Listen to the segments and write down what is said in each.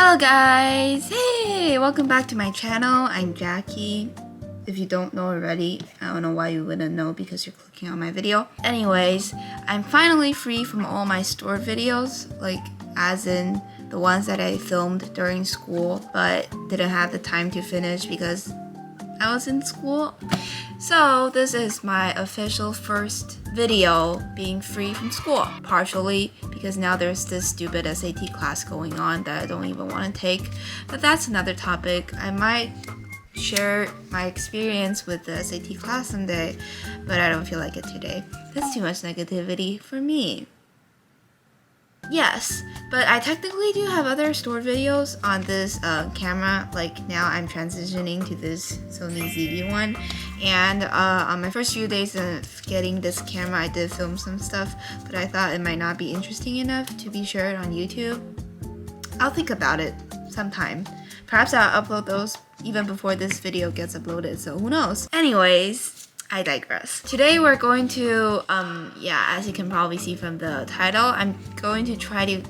Hello guys! Hey! Welcome back to my channel. I'm Jackie. If you don't know already, I don't know why you wouldn't know because you're clicking on my video. Anyways, I'm finally free from all my stored videos, like as in the ones that I filmed during school but didn't have the time to finish because I was in school. So this is my official first video being free from school, partially because now there's this stupid SAT class going on that I don't even want to take, but that's another topic. I might share my experience with the SAT class someday, but I don't feel like it today. That's too much negativity for me. Yes, but I technically do have other stored videos on this camera. Like now I'm transitioning to this Sony ZV-1, and on my first few days of getting this camera I did film some stuff, but I thought it might not be interesting enough to be shared on YouTube. I'll think about it sometime. Perhaps I'll upload those even before this video gets uploaded, so who knows. Anyways, I digress. Today we're going to, as you can probably see from the title, I'm going to try to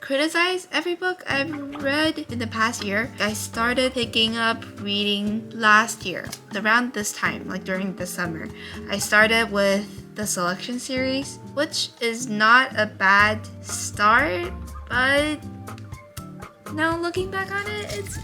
criticize every book I've read in the past year. I started picking up reading last year, around this time, like during the summer. I started with the Selection series, which is not a bad start, but now looking back on it, it's...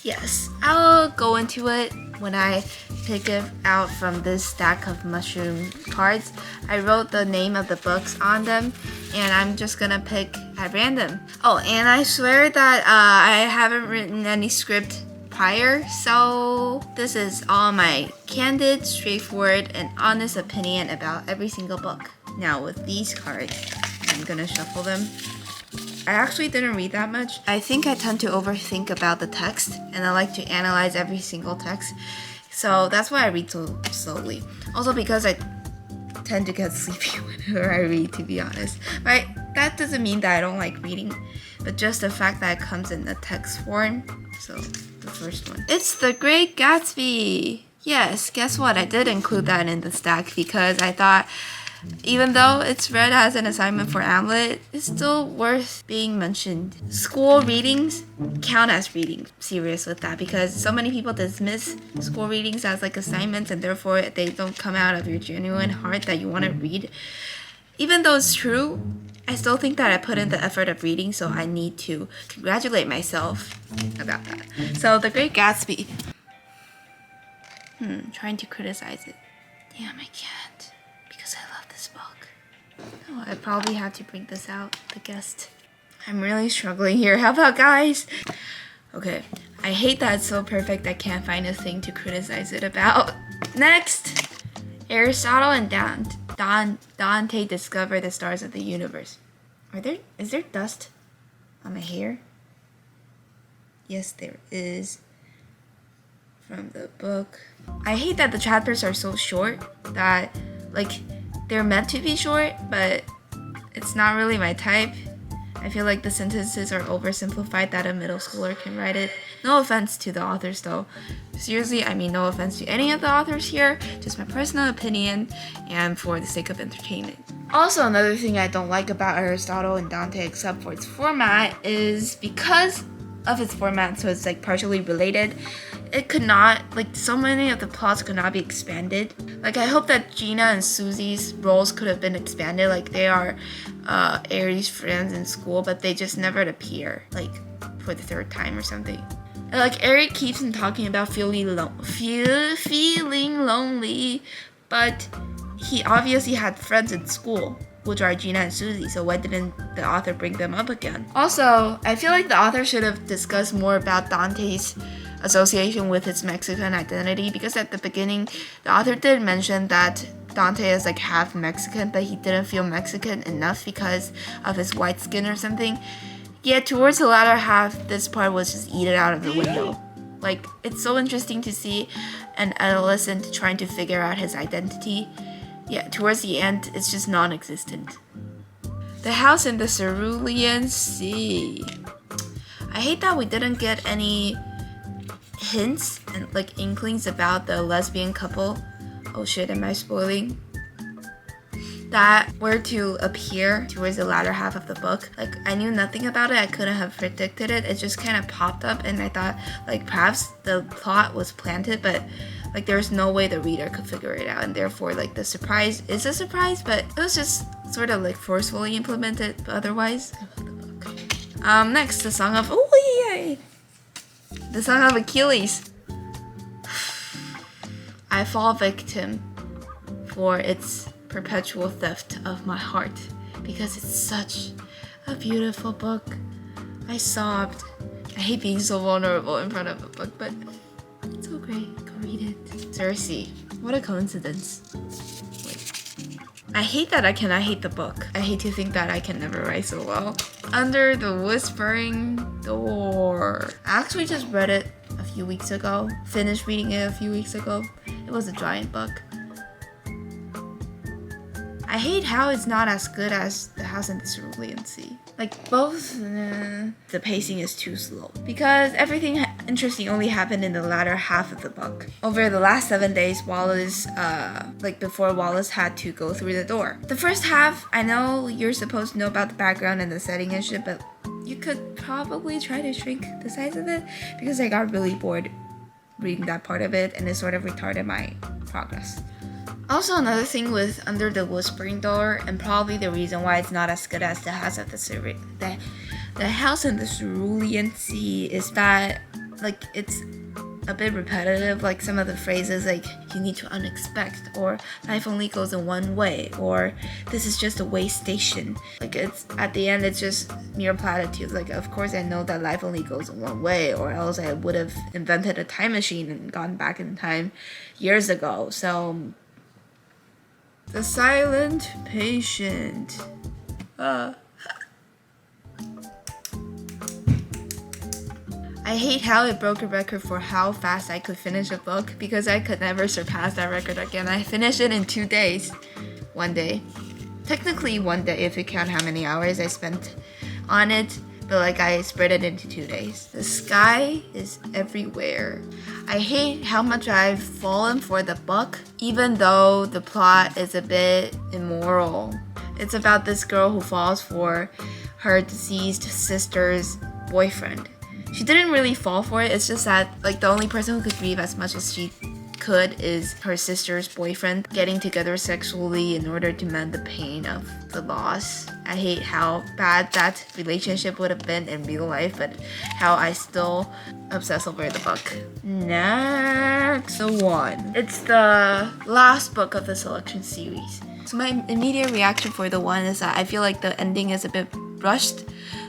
Yes, I'll go into it when I pick it out from this stack of mushroom cards. I wrote the name of the books on them, and I'm just gonna pick at random. Oh, and I swear that I haven't written any script prior, so this is all my candid, straightforward, and honest opinion about every single book. Now with these cards, I'm gonna shuffle them. I actually didn't read that much. I think I tend to overthink about the text, and I like to analyze every single text. So that's why I read so slowly. Also because I tend to get sleepy whenever I read, to be honest. But that doesn't mean that I don't like reading, but just the fact that it comes in the text form. So the first one. It's The Great Gatsby! Yes, guess what? I did include that in the stack because I thought even though it's read as an assignment for Hamlet, it's still worth being mentioned. School readings count as reading. Serious with that, because so many people dismiss school readings as like assignments and therefore they don't come out of your genuine heart that you want to read. Even though it's true, I still think that I put in the effort of reading, so I need to congratulate myself about that. So The Great Gatsby. Trying to criticize it. Damn, I can't. Because I love this book. Oh, I probably have to bring this out, the guest. I'm really struggling here. How about guys? Okay, I hate that it's so perfect I can't find a thing to criticize it about. Next! Aristotle and Dante discover the stars of the universe. Is there dust on my hair? Yes, there is. From the book. I hate that the chapters are so short that like they're meant to be short, but it's not really my type. I feel like the sentences are oversimplified that a middle schooler can write it. No offense to the authors though. Seriously, I mean no offense to any of the authors here, just my personal opinion and for the sake of entertainment. Also, another thing I don't like about Aristotle and Dante except for its format is because of its format, so it's like partially related, it could not, like so many of the plots could not be expanded. Like I hope that Gina and Susie's roles could have been expanded, like they are Aries friends in school, but they just never appear, like for the third time or something. And, like Eric keeps on talking about feeling lonely, but he obviously had friends in school, which are Gina and Susie, so why didn't the author bring them up again? Also, I feel like the author should have discussed more about Dante's association with his Mexican identity, because at the beginning, the author did mention that Dante is like half Mexican, but he didn't feel Mexican enough because of his white skin or something. Yet towards the latter half, this part was just eaten out of the window. Like, it's so interesting to see an adolescent trying to figure out his identity. Yeah, towards the end, it's just non-existent. The House in the Cerulean Sea. I hate that we didn't get any hints and like inklings about the lesbian couple. Oh shit, am I spoiling? that were to appear towards the latter half of the book. Like, I knew nothing about it. I couldn't have predicted it. It just kind of popped up, and I thought, like, perhaps the plot was planted, but like there's no way the reader could figure it out, and therefore like the surprise is a surprise, but it was just sort of like forcefully implemented. But otherwise, I love the book. Next, the Song of the Song of Achilles. I fall victim for its perpetual theft of my heart because it's such a beautiful book. I sobbed. I hate being so vulnerable in front of a book, but it's so great. Go read it. Circe. What a coincidence. Wait. I hate that I cannot hate the book. I hate to think that I can never write so well. Under the Whispering Door. I actually just read it a few weeks ago. Finished reading it a few weeks ago. It was a giant book. I hate how it's not as good as The House in the Cerulean Sea. Like, both, the pacing is too slow. Because everything interesting only happened in the latter half of the book. Over the last 7 days, Wallace, before Wallace had to go through the door. The first half, I know you're supposed to know about the background and the setting and shit, but you could probably try to shrink the size of it, because I got really bored reading that part of it, and it sort of retarded my progress. Also, another thing with Under the Whispering Door, and probably the reason why it's not as good as The House in the Cerulean Sea, is that like it's a bit repetitive. Like some of the phrases, like you need to unexpect, or life only goes in one way, or this is just a way station. Like it's at the end, it's just mere platitudes. Like, of course I know that life only goes in one way, or else I would have invented a time machine and gone back in time years ago. So The Silent Patient. I hate how it broke a record for how fast I could finish a book, because I could never surpass that record again. I finished it in 2 days. 1 day. Technically 1 day if you count how many hours I spent on it, but like I spread it into 2 days. The sky is everywhere. I hate how much I've fallen for the book, even though the plot is a bit immoral. It's about this girl who falls for her deceased sister's boyfriend. She didn't really fall for it, it's just that like the only person who could grieve as much as she could is her sister's boyfriend getting together sexually in order to mend the pain of the loss. I hate how bad that relationship would have been in real life, but how I still obsess over the book. Next one. It's the last book of the selection series. So my immediate reaction for the one is that I feel like the ending is a bit rushed.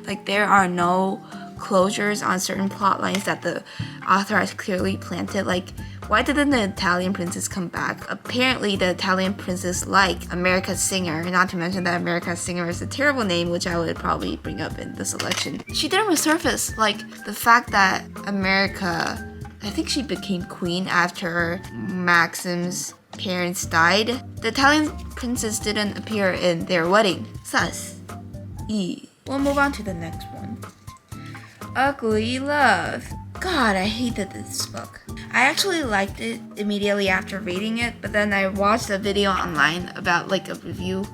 Like there are no closures on certain plot lines that the author has clearly planted. Like, why didn't the Italian princess come back? Apparently the Italian princess liked America's Singer, not to mention that America's Singer is a terrible name, which I would probably bring up in the selection. She didn't resurface. Like, the fact that America, I think she became queen after Maxim's parents died. The Italian princess didn't appear in their wedding. Sus. We'll move on to the next one. Ugly Love. God, I hated this book. I actually liked it immediately after reading it, but then I watched a video online about like a review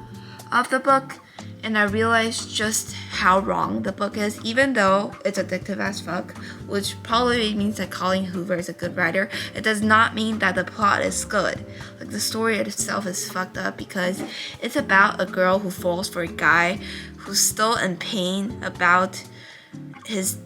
of the book, and I realized just how wrong the book is. Even though it's addictive as fuck, which probably means that Colleen Hoover is a good writer, it does not mean that the plot is good. Like the story itself is fucked up because it's about a girl who falls for a guy who's still in pain about his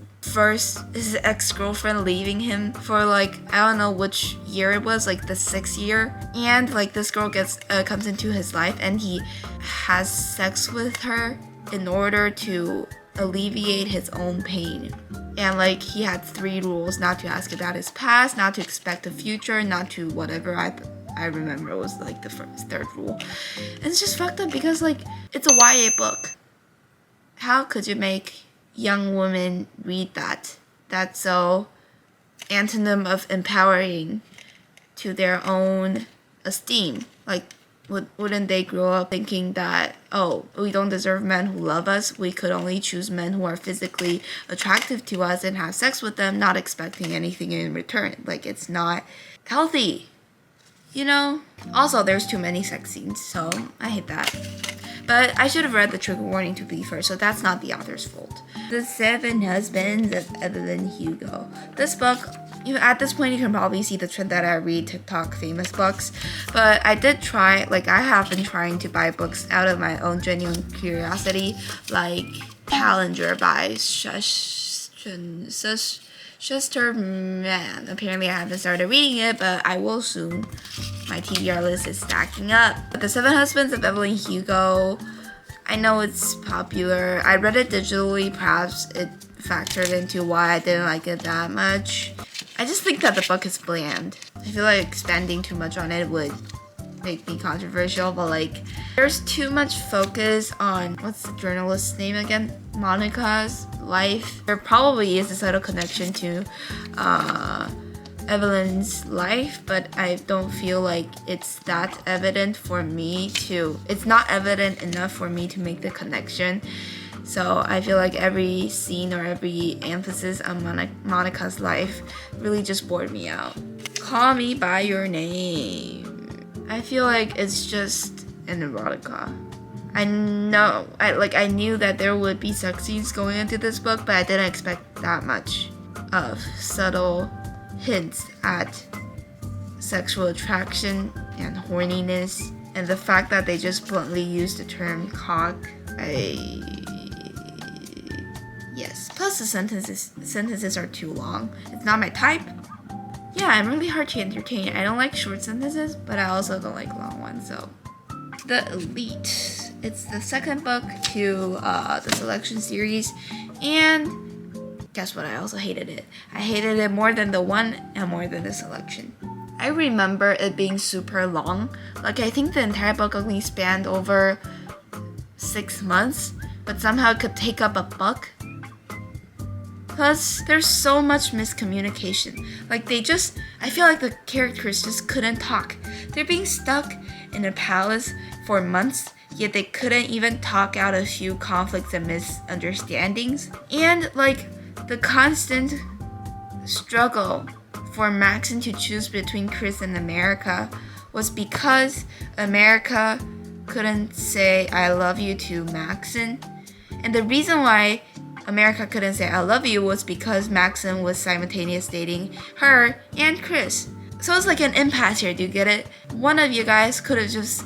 ex-girlfriend leaving him for like, I don't know which year it was, like the 6th year. And like this girl comes into his life and he has sex with her in order to alleviate his own pain. And like he had 3 rules: not to ask about his past, not to expect the future, not to whatever I remember was like the third rule. And it's just fucked up because like it's a YA book. How could you make young women read that? That's so antonym of empowering to their own esteem. Like, wouldn't they grow up thinking that, oh, we don't deserve men who love us, we could only choose men who are physically attractive to us and have sex with them, not expecting anything in return? Like, it's not healthy. You know? Also, there's too many sex scenes, so I hate that. But I should have read the trigger warning to be first, so that's not the author's fault. The Seven Husbands of Evelyn Hugo. This book, at this point you can probably see the trend that I read TikTok famous books. But I did try, I have been trying to buy books out of my own genuine curiosity, like Calendar by hMmMm. Apparently I haven't started reading it, but I will soon. My TBR list is stacking up. The Seven Husbands of Evelyn Hugo. I know it's popular. I read it digitally. Perhaps it factored into why I didn't like it that much. I just think that the book is bland. I feel like expanding too much on it would make me controversial, but there's too much focus on, what's the journalist's name again? Monica's life. There probably is a subtle connection to Evelyn's life, but I don't feel like it's that evident for me to, it's not evident enough for me to make the connection. So I feel like every scene or every emphasis on Monica's life really just bored me out. Call Me By Your Name. I feel like it's just an erotica. I know, I knew that there would be sex scenes going into this book, but I didn't expect that much of subtle hints at sexual attraction and horniness, and the fact that they just bluntly use the term cock. Yes. Plus the sentences are too long. It's not my type. Yeah, I'm really hard to entertain. I don't like short sentences, but I also don't like long ones, so. The Elite. It's the second book to the Selection series, and guess what? I also hated it. I hated it more than the one and more than the Selection. I remember it being super long. I think the entire book only spanned over 6 months, but somehow it could take up a book. Plus, there's so much miscommunication. I feel like the characters just couldn't talk. They're being stuck in a palace for months, yet they couldn't even talk out a few conflicts and misunderstandings. And, the constant struggle for Maxon to choose between Chris and America was because America couldn't say I love you to Maxon. And the reason why America couldn't say I love you was because Maxon was simultaneously dating her and Chris. So it's like an impasse here, do you get it? One of you guys could have just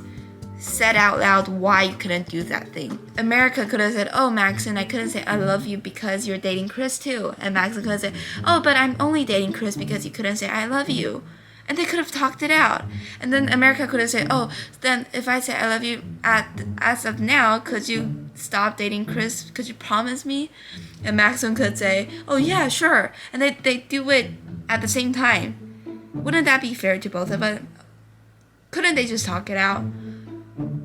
said out loud why you couldn't do that thing. America could have said, oh Maxon, I couldn't say I love you because you're dating Chris too. And Maxon could have said, oh, but I'm only dating Chris because you couldn't say I love you. And they could have talked it out. And then America could have said, oh, then if I say I love you as of now, could you stop dating Chris? Could you promise me? And Maxon could say, oh yeah, sure. And they do it at the same time. Wouldn't that be fair to both of us? Couldn't they just talk it out?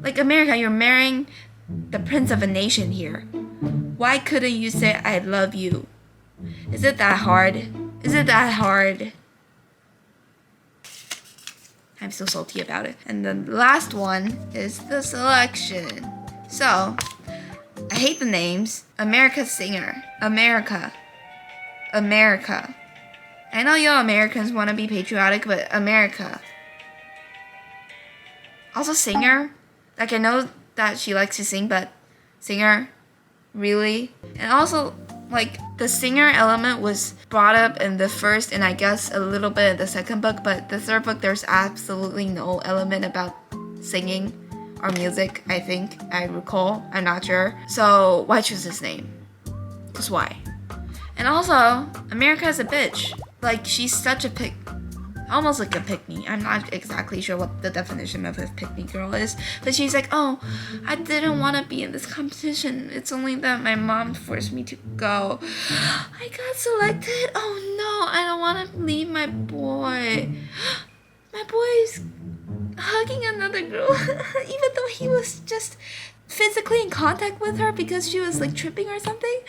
America, you're marrying the prince of a nation here. Why couldn't you say I love you? Is it that hard? Is it that hard? I'm so salty about it. And the last one is the Selection. So, I hate the names. America Singer. America. I know y'all Americans want to be patriotic, but America. Also Singer. I know that she likes to sing, but Singer? Really? And also, the singer element was brought up in the first and I guess a little bit in the second book, but the third book there's absolutely no element about singing or music, I think. I recall. I'm not sure. So why choose this name? Just why? And also, America is a bitch. She's such a almost like a pick-me. I'm not exactly sure what the definition of a pick-me girl is, but she's like, oh, I didn't want to be in this competition. It's only that my mom forced me to go. I got selected. Oh no, I don't want to leave my boy. My boy's hugging another girl, even though he was just physically in contact with her because she was tripping or something.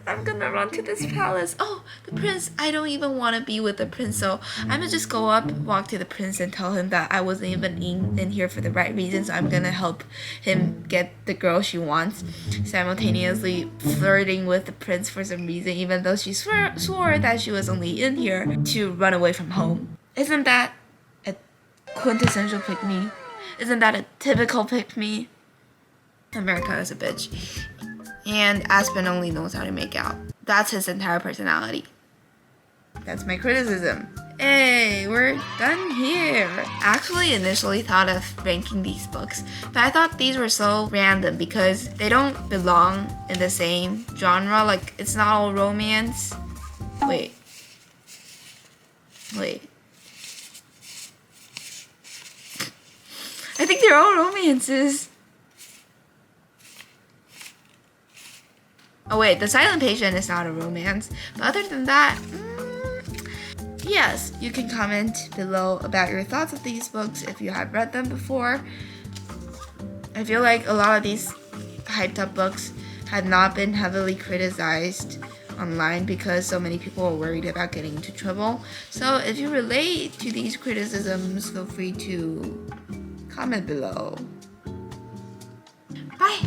I'm gonna run to this palace. Oh, the prince. I don't even want to be with the prince, so I'm gonna just go up, walk to the prince, and tell him that I wasn't even in here for the right reasons. So I'm gonna help him get the girl she wants, simultaneously flirting with the prince for some reason, even though she swore that she was only in here to run away from home. Isn't that a quintessential pick-me. Isn't that a typical pick-me? America is a bitch. And Aspen only knows how to make out. That's his entire personality. That's my criticism. Hey, we're done here. I actually initially thought of ranking these books, but I thought these were so random because they don't belong in the same genre. Like, it's not all romance. Wait. I think they're all romances. Oh wait, The Silent Patient is not a romance. But other than that, yes, you can comment below about your thoughts of these books if you have read them before. I feel like a lot of these hyped up books had not been heavily criticized online because so many people are worried about getting into trouble. So if you relate to these criticisms, feel free to comment below. Bye!